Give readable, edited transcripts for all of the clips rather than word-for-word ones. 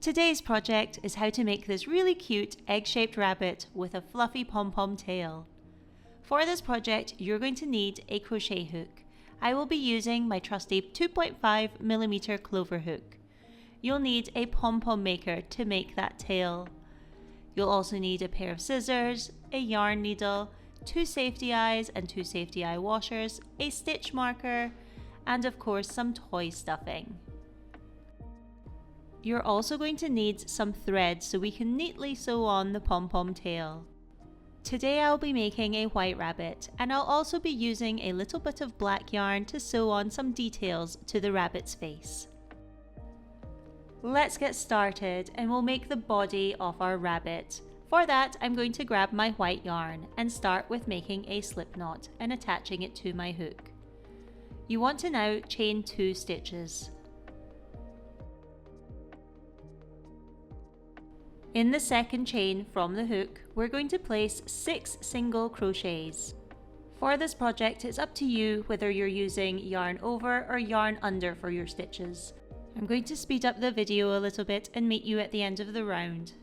Today's project is how to make this really cute egg-shaped rabbit with a fluffy pom-pom tail. For this project, you're going to need a crochet hook. I will be using my trusty 2.5mm clover hook. You'll need a pom-pom maker to make that tail. You'll also need a pair of scissors, a yarn needle, 2 safety eyes and 2 safety eye washers, a stitch marker, and of course some toy stuffing. You're also going to need some thread so we can neatly sew on the pom-pom tail. Today I'll be making a white rabbit, and I'll also be using a little bit of black yarn to sew on some details to the rabbit's face. Let's get started and we'll make the body of our rabbit. For that, I'm going to grab my white yarn and start with making a slip knot and attaching it to my hook. You want to now chain 2 stitches. In the second chain from the hook, we're going to place 6 single crochets. For this project, it's up to you whether you're using yarn over or yarn under for your stitches. I'm going to speed up the video a little bit and meet you at the end of the round.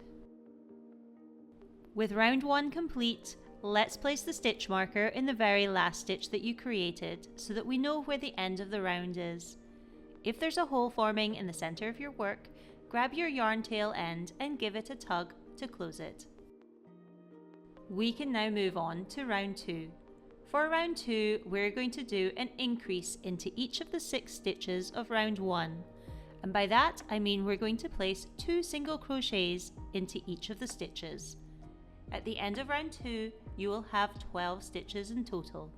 With round 1 complete, let's place the stitch marker in the very last stitch that you created so that we know where the end of the round is. If there's a hole forming in the center of your work, grab your yarn tail end and give it a tug to close it. We can now move on to round 2. For round 2, we're going to do an increase into each of the 6 stitches of round 1. And by that, I mean we're going to place 2 single crochets into each of the stitches. At the end of round 2, you will have 12 stitches in total.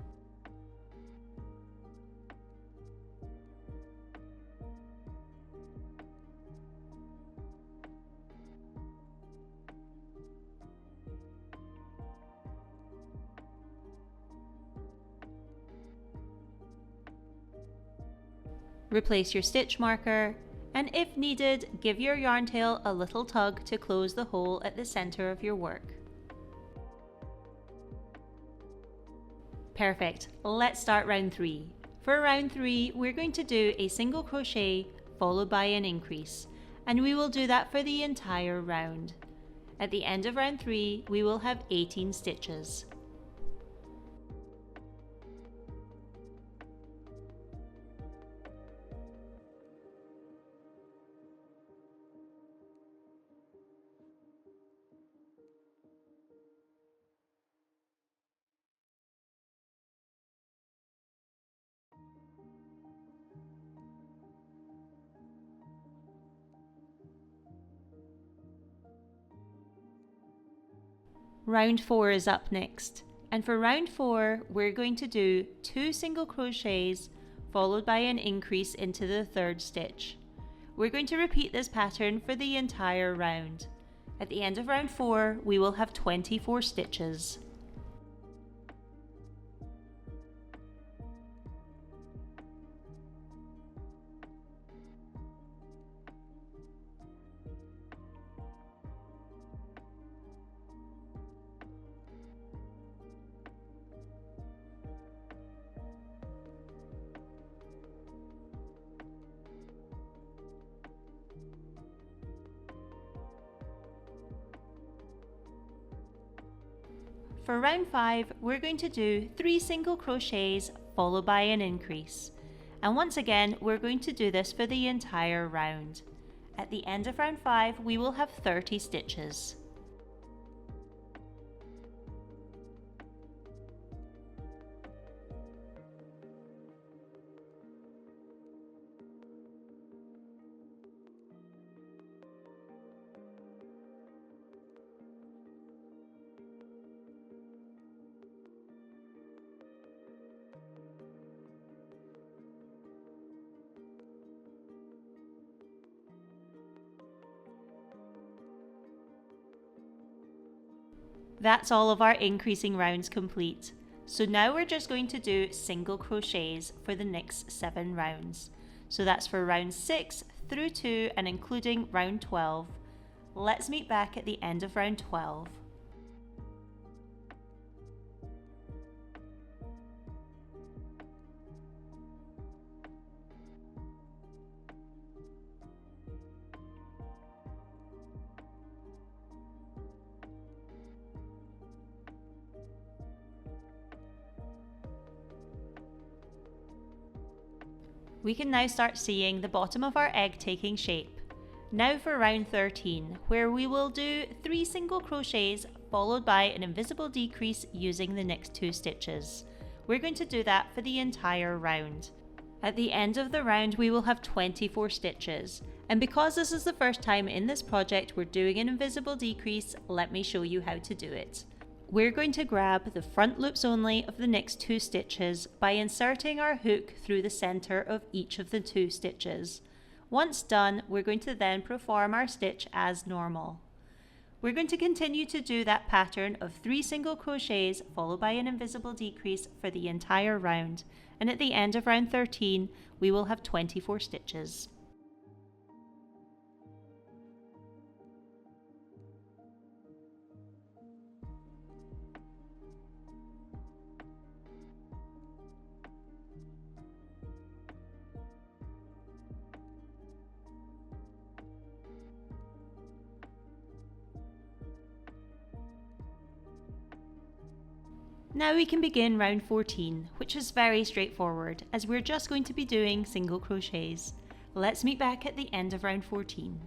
Replace your stitch marker, and if needed, give your yarn tail a little tug to close the hole at the center of your work. Perfect, let's start round 3. For round 3, we're going to do a single crochet followed by an increase, and we will do that for the entire round. At the end of round 3, we will have 18 stitches. Round 4 is up next, and for round 4 we're going to do 2 single crochets followed by an increase into the 3rd stitch. We're going to repeat this pattern for the entire round. At the end of round 4 we will have 24 stitches. For round 5, we're going to do 3 single crochets followed by an increase. And once again, we're going to do this for the entire round. At the end of round 5, we will have 30 stitches. That's all of our increasing rounds complete. So now we're just going to do single crochets for the next 7 rounds. So that's for round 6 through 2 and including round 12. Let's meet back at the end of round 12. We can now start seeing the bottom of our egg taking shape. Now for round 13, where we will do 3 single crochets followed by an invisible decrease using the next 2 stitches. We're going to do that for the entire round. At the end of the round we will have 24 stitches, and because this is the first time in this project we're doing an invisible decrease, let me show you how to do it. We're going to grab the front loops only of the next 2 stitches by inserting our hook through the center of each of the 2 stitches. Once done, we're going to then perform our stitch as normal. We're going to continue to do that pattern of 3 single crochets followed by an invisible decrease for the entire round, and at the end of round 13 we will have 24 stitches. Now we can begin round 14, which is very straightforward as we're just going to be doing single crochets. Let's meet back at the end of round 14.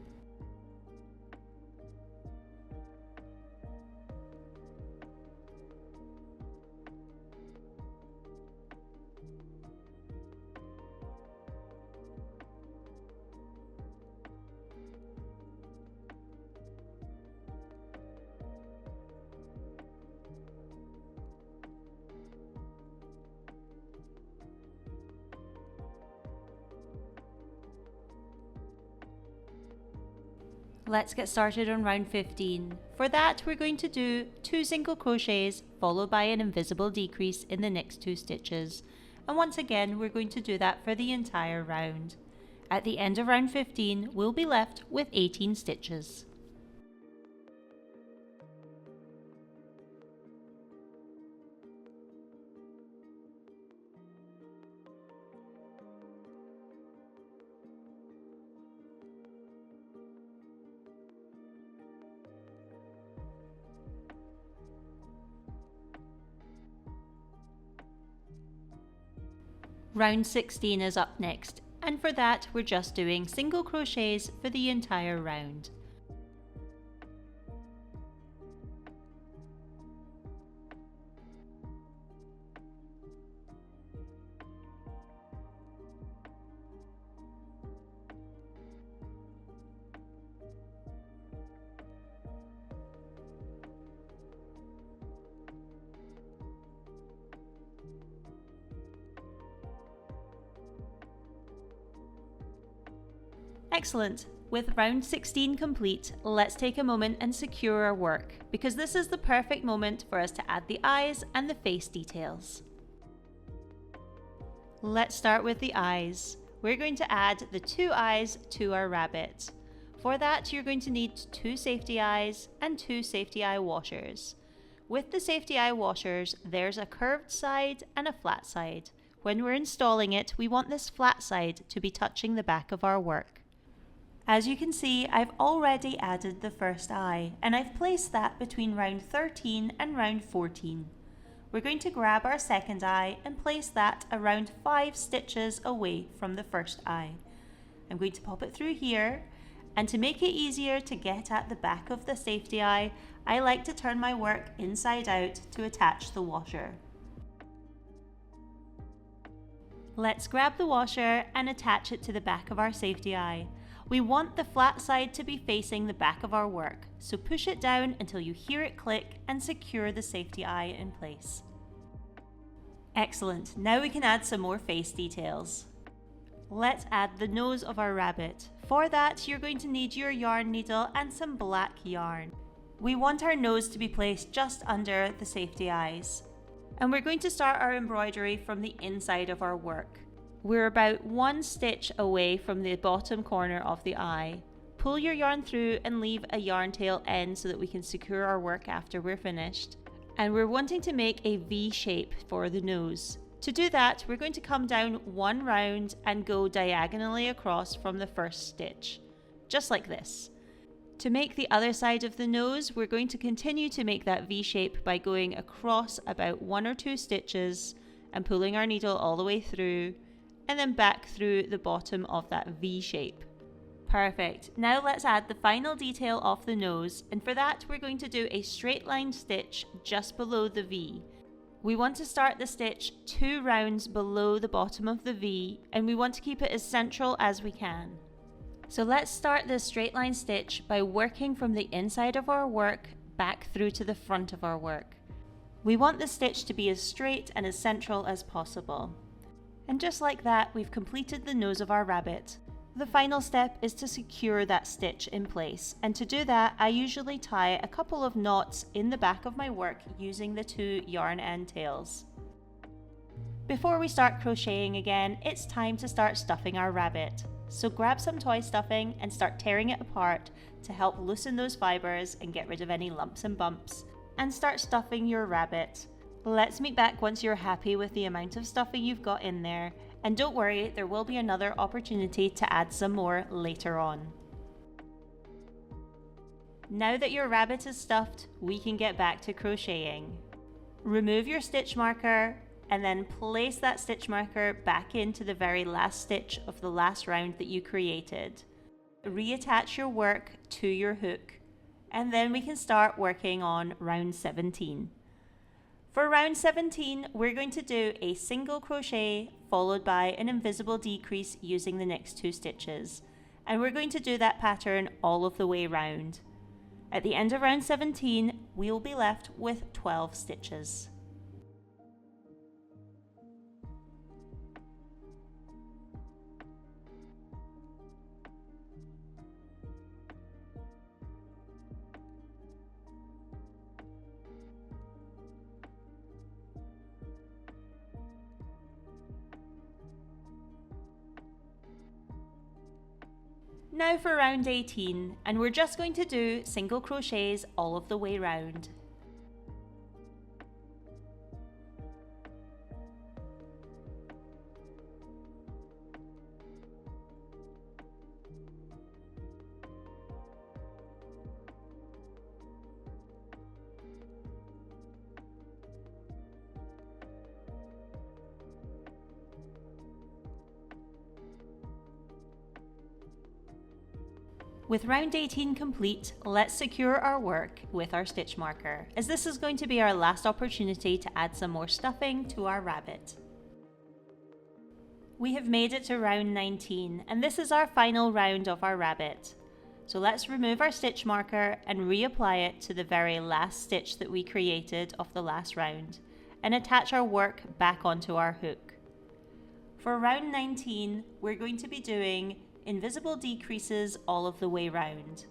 Let's get started on round 15. For that we're going to do 2 single crochets followed by an invisible decrease in the next 2 stitches, and once again we're going to do that for the entire round. At the end of round 15 we'll be left with 18 stitches. Round 16 is up next, and for that we're just doing single crochets for the entire round. Excellent! With round 16 complete, let's take a moment and secure our work, because this is the perfect moment for us to add the eyes and the face details. Let's start with the eyes. We're going to add the 2 eyes to our rabbit. For that you're going to need 2 safety eyes and 2 safety eye washers. With the safety eye washers, there's a curved side and a flat side. When we're installing it, we want this flat side to be touching the back of our work. As you can see, I've already added the first eye, and I've placed that between round 13 and round 14. We're going to grab our second eye and place that around 5 stitches away from the first eye. I'm going to pop it through here, and to make it easier to get at the back of the safety eye, I like to turn my work inside out to attach the washer. Let's grab the washer and attach it to the back of our safety eye. We want the flat side to be facing the back of our work, so push it down until you hear it click and secure the safety eye in place. Excellent, now we can add some more face details. Let's add the nose of our rabbit. For that, you're going to need your yarn needle and some black yarn. We want our nose to be placed just under the safety eyes. And we're going to start our embroidery from the inside of our work. We're about 1 stitch away from the bottom corner of the eye. Pull your yarn through and leave a yarn tail end so that we can secure our work after we're finished. And we're wanting to make a V shape for the nose. To do that, we're going to come down 1 round and go diagonally across from the first stitch, just like this. To make the other side of the nose, we're going to continue to make that V shape by going across about 1 or 2 stitches and pulling our needle all the way through, and then back through the bottom of that V shape. Perfect. Now let's add the final detail of the nose, and for that we're going to do a straight line stitch just below the V. We want to start the stitch 2 rounds below the bottom of the V, and we want to keep it as central as we can. So let's start this straight line stitch by working from the inside of our work back through to the front of our work. We want the stitch to be as straight and as central as possible. And just like that, we've completed the nose of our rabbit. The final step is to secure that stitch in place, and to do that I usually tie a couple of knots in the back of my work using the 2 yarn end tails. Before we start crocheting again, it's time to start stuffing our rabbit. So grab some toy stuffing and start tearing it apart to help loosen those fibres and get rid of any lumps and bumps, and start stuffing your rabbit. Let's meet back once you're happy with the amount of stuffing you've got in there. And don't worry, there will be another opportunity to add some more later on. Now that your rabbit is stuffed, we can get back to crocheting. Remove your stitch marker and then place that stitch marker back into the very last stitch of the last round that you created. Reattach your work to your hook, and then we can start working on round 17. For round 17, we're going to do a single crochet followed by an invisible decrease using the next 2 stitches. And we're going to do that pattern all of the way round. At the end of round 17, we'll be left with 12 stitches. Now for round 18, and we're just going to do single crochets all of the way round. With round 18 complete, let's secure our work with our stitch marker, as this is going to be our last opportunity to add some more stuffing to our rabbit. We have made it to round 19, and this is our final round of our rabbit. So let's remove our stitch marker and reapply it to the very last stitch that we created of the last round, and attach our work back onto our hook. For round 19, we're going to be doing invisible decreases all of the way round.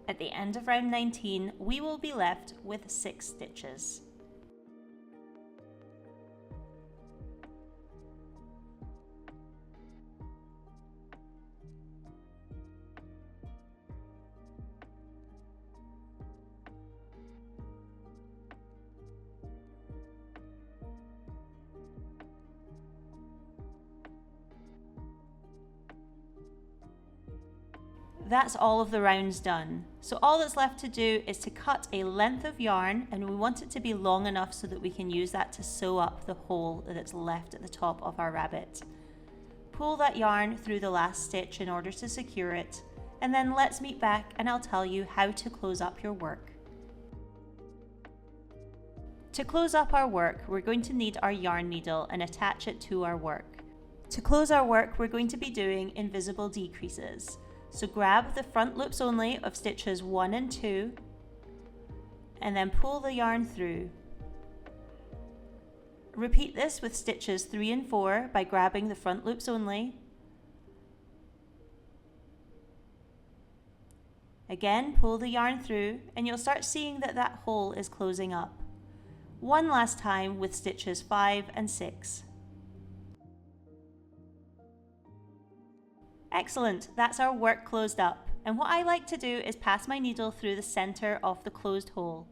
At the end of round 19, we will be left with 6 stitches. That's all of the rounds done. So all that's left to do is to cut a length of yarn, and we want it to be long enough so that we can use that to sew up the hole that's left at the top of our rabbit. Pull that yarn through the last stitch in order to secure it, and then let's meet back and I'll tell you how to close up your work. To close up our work, we're going to need our yarn needle and attach it to our work. To close our work, we're going to be doing invisible decreases. So grab the front loops only of stitches 1 and 2, and then pull the yarn through. Repeat this with stitches 3 and 4 by grabbing the front loops only. Again, pull the yarn through, and you'll start seeing that that hole is closing up. One last time with stitches 5 and 6. Excellent, that's our work closed up. And what I like to do is pass my needle through the center of the closed hole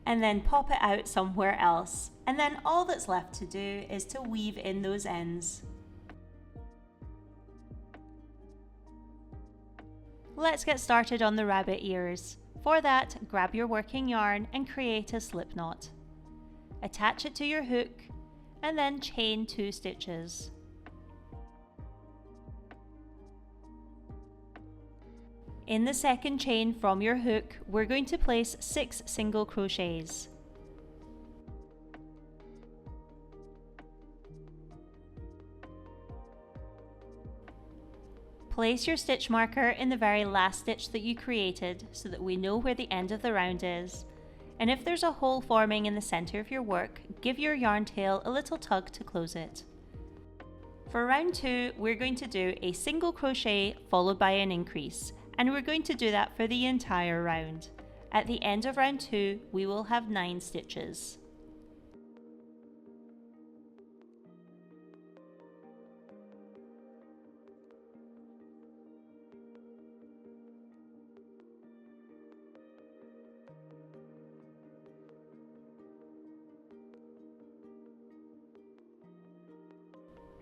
and then pop it out somewhere else. And then all that's left to do is to weave in those ends. Let's get started on the rabbit ears. For that, grab your working yarn and create a slip knot. Attach it to your hook and then chain 2 stitches. In the second chain from your hook, we're going to place 6 single crochets. Place your stitch marker in the very last stitch that you created so that we know where the end of the round is. And if there's a hole forming in the center of your work, give your yarn tail a little tug to close it. For round 2, we're going to do a single crochet followed by an increase, and we're going to do that for the entire round. At the end of round 2, we will have 9 stitches.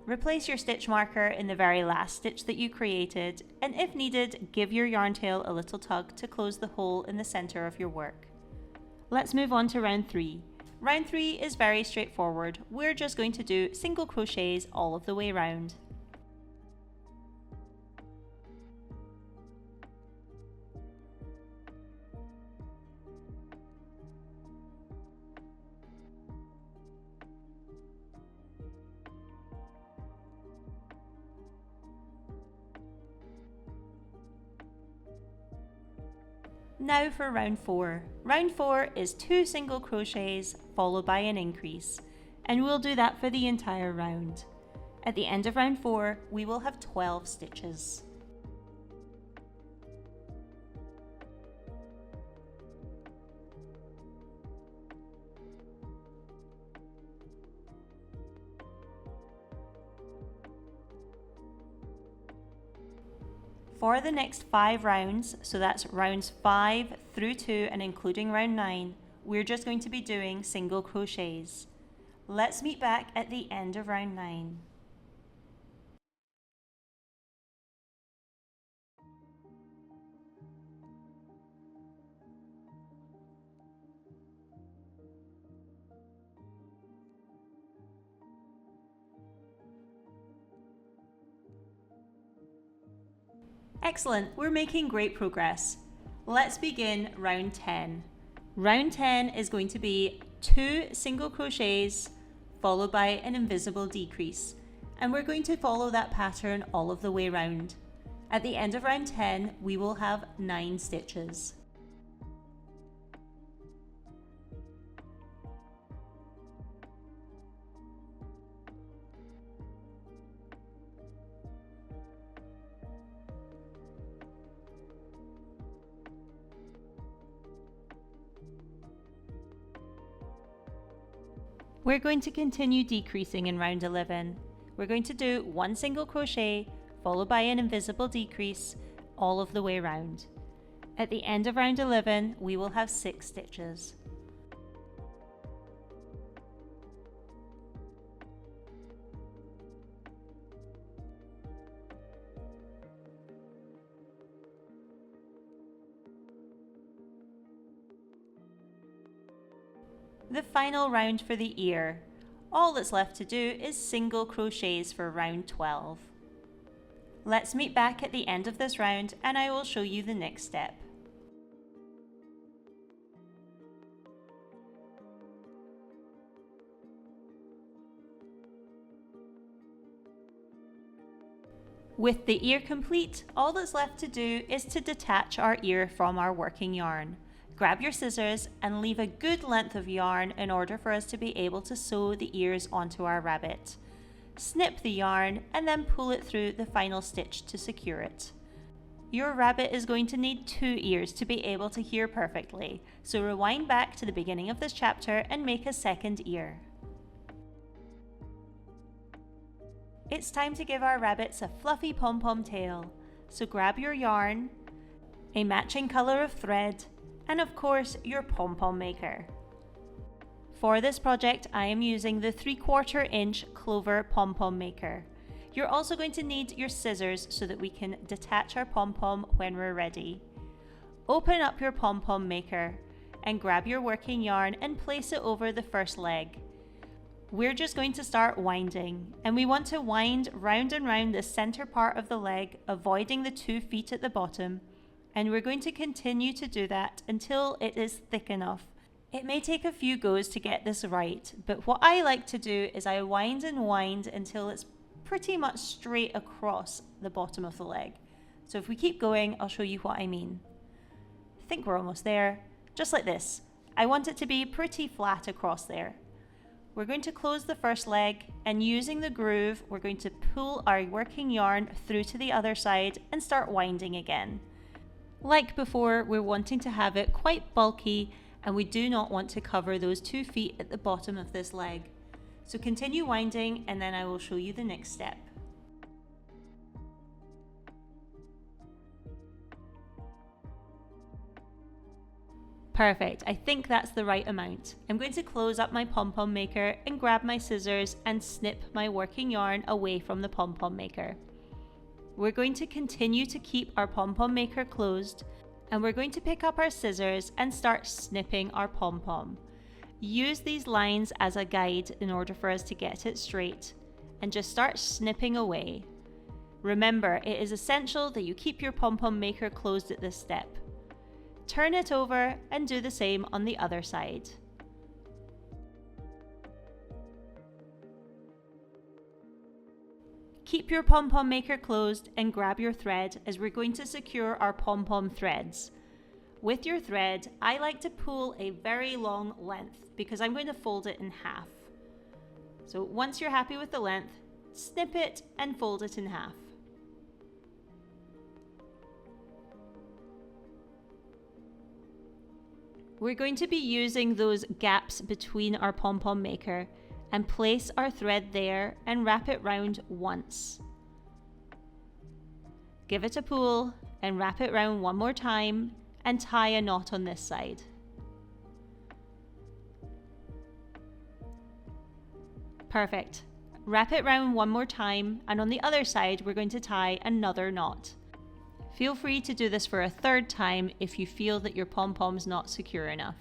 Replace your stitch marker in the very last stitch that you created, and if needed, give your yarn tail a little tug to close the hole in the center of your work. Let's move on to round 3. Round 3 is very straightforward. We're just going to do single crochets all of the way round. Now for round 4. Round 4 is 2 single crochets followed by an increase, and we'll do that for the entire round. At the end of round 4, we will have 12 stitches. For the next 5 rounds, so that's rounds 5 through 2 and including round 9, we're just going to be doing single crochets. Let's meet back at the end of round 9. Excellent, we're making great progress. Let's begin round 10. Round 10 is going to be 2 single crochets followed by an invisible decrease, and we're going to follow that pattern all of the way round. At the end of round 10, we will have 9 stitches. We're going to continue decreasing in round 11. We're going to do 1 single crochet followed by an invisible decrease all of the way round. At the end of round 11, we will have 6 stitches. The final round for the ear. All that's left to do is single crochets for round 12. Let's meet back at the end of this round and I will show you the next step. With the ear complete, all that's left to do is to detach our ear from our working yarn. Grab your scissors and leave a good length of yarn in order for us to be able to sew the ears onto our rabbit. Snip the yarn and then pull it through the final stitch to secure it. Your rabbit is going to need 2 ears to be able to hear perfectly, so rewind back to the beginning of this chapter and make a second ear. It's time to give our rabbits a fluffy pom-pom tail, so grab your yarn, a matching colour of thread, and of course your pom-pom maker. For this project I am using the 3/4 inch clover pom-pom maker. You're also going to need your scissors so that we can detach our pom-pom when we're ready. Open up your pom-pom maker and grab your working yarn and place it over the first leg. We're just going to start winding, and we want to wind round and round the center part of the leg, avoiding the 2 feet at the bottom, and we're going to continue to do that until it is thick enough. It may take a few goes to get this right, but what I like to do is I wind and wind until it's pretty much straight across the bottom of the leg. So if we keep going, I'll show you what I mean. I think we're almost there. Just like this. I want it to be pretty flat across there. We're going to close the first leg, and using the groove, we're going to pull our working yarn through to the other side and start winding again. Like before, we're wanting to have it quite bulky, and we do not want to cover those 2 feet at the bottom of this leg. So continue winding, and then I will show you the next step. Perfect, I think that's the right amount. I'm going to close up my pom-pom maker and grab my scissors and snip my working yarn away from the pom-pom maker. We're going to continue to keep our pom-pom maker closed, and we're going to pick up our scissors and start snipping our pom-pom. Use these lines as a guide in order for us to get it straight, and just start snipping away. Remember, it is essential that you keep your pom-pom maker closed at this step. Turn it over and do the same on the other side. Keep your pom-pom maker closed and grab your thread, as we're going to secure our pom-pom threads. With your thread, I like to pull a very long length because I'm going to fold it in half. So once you're happy with the length, snip it and fold it in half. We're going to be using those gaps between our pom-pom maker and place our thread there and wrap it round once. Give it a pull and wrap it round one more time and tie a knot on this side. Perfect. Wrap it round one more time, and on the other side we're going to tie another knot. Feel free to do this for a third time if you feel that your pom-pom's not secure enough.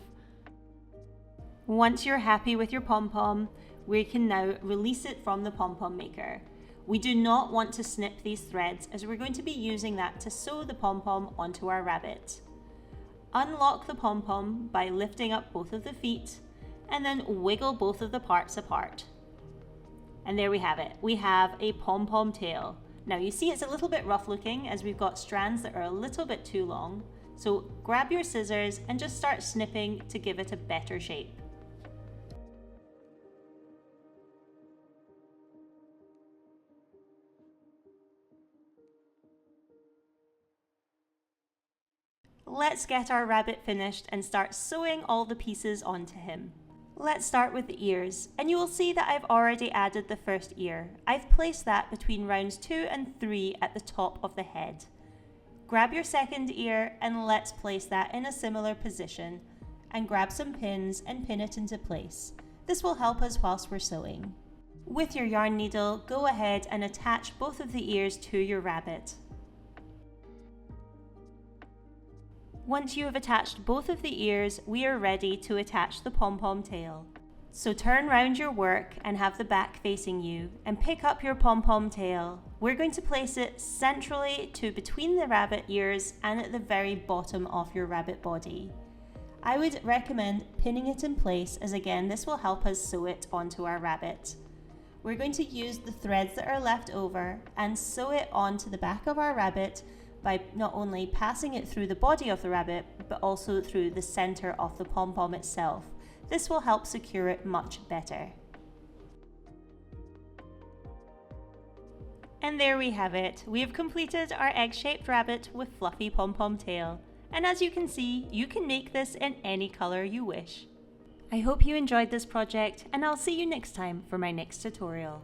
Once you're happy with your pom-pom, we can now release it from the pom-pom maker. We do not want to snip these threads, as we're going to be using that to sew the pom-pom onto our rabbit. Unlock the pom-pom by lifting up both of the feet and then wiggle both of the parts apart. And there we have it. We have a pom-pom tail. Now you see it's a little bit rough looking, as we've got strands that are a little bit too long. So grab your scissors and just start snipping to give it a better shape. Let's get our rabbit finished and start sewing all the pieces onto him. Let's start with the ears, and you will see that I've already added the first ear. I've placed that between rounds 2 and 3 at the top of the head. Grab your second ear and let's place that in a similar position, and grab some pins and pin it into place. This will help us whilst we're sewing. With your yarn needle, go ahead and attach both of the ears to your rabbit. Once you have attached both of the ears, we are ready to attach the pom-pom tail. So turn round your work and have the back facing you, and pick up your pom-pom tail. We're going to place it centrally to between the rabbit ears and at the very bottom of your rabbit body. I would recommend pinning it in place, as again this will help us sew it onto our rabbit. We're going to use the threads that are left over and sew it onto the back of our rabbit by not only passing it through the body of the rabbit, but also through the center of the pom-pom itself. This will help secure it much better. And there we have it. We have completed our egg-shaped rabbit with fluffy pom-pom tail. And as you can see, you can make this in any color you wish. I hope you enjoyed this project, and I'll see you next time for my next tutorial.